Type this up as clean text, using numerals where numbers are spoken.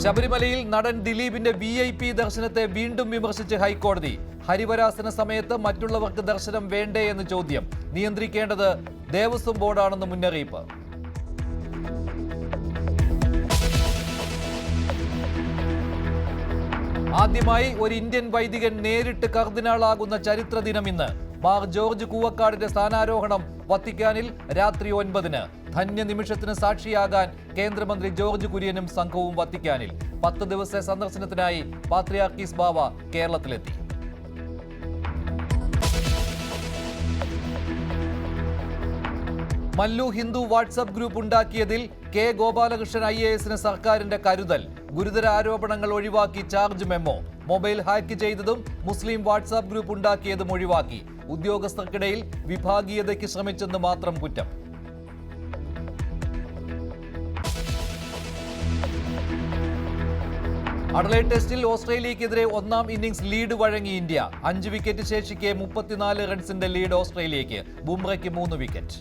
ശബരിമലയിൽ നടൻ ദിലീപിന്റെ VIP ദർശനത്തെ വീണ്ടും വിമർശിച്ച് ഹൈക്കോടതി. ഹരിവരാസന സമയത്ത് മറ്റുള്ളവർക്ക് ദർശനം വേണ്ടേ എന്ന് ചോദ്യം. നിയന്ത്രിക്കേണ്ടത് ദേവസ്വം ബോർഡാണെന്ന് മുന്നറിയിപ്പ്. ആദ്യമായി ഒരു ഇന്ത്യൻ വൈദികൻ നേരിട്ട് കർദിനാളാകുന്ന ചരിത്ര ദിനം ഇന്ന്. മാർ ജോർജ് കൂവക്കാടിന്റെ സ്ഥാനാരോഹണം വത്തിക്കാനിൽ രാത്രി 9-ന്. ധന്യ നിമിഷത്തിന് സാക്ഷിയാകാൻ കേന്ദ്രമന്ത്രി ജോർജ് കുര്യനും സംഘവും വത്തിക്കാനിൽ. 10 ദിവസത്തെ സന്ദർശനത്തിനായി പാത്രിയാർക്കീസ് ബാവ കേരളത്തിലെത്തി. മല്ലു ഹിന്ദു വാട്സ്ആപ്പ് ഗ്രൂപ്പ് ഉണ്ടാക്കിയതിൽ കെ ഗോപാലകൃഷ്ണൻ IAS-ന് സർക്കാരിന്റെ കരുതൽ. ഗുരുതര ആരോപണങ്ങൾ ഒഴിവാക്കി ചാർജ് മെമ്മോ. മൊബൈൽ ഹാക്ക് ചെയ്തതും മുസ്ലിം വാട്സ്ആപ്പ് ഗ്രൂപ്പ് ഉണ്ടാക്കിയതും ഒഴിവാക്കി. ഉദ്യോഗസ്ഥർക്കിടയിൽ വിഭാഗീയതയ്ക്ക് ശ്രമിച്ചെന്ന് മാത്രം കുറ്റം. അഡലേഡ് ടെസ്റ്റിൽ ഓസ്ട്രേലിയക്കെതിരെ 1-ാം ഇന്നിംഗ്സ് ലീഡ് വഴങ്ങി ഇന്ത്യ. 5 വിക്കറ്റ് ശേഷിക്കെ 34 റൺസിന്റെ ലീഡ് ഓസ്ട്രേലിയയ്ക്ക്. ബുംറയ്ക്ക് 3 വിക്കറ്റ്.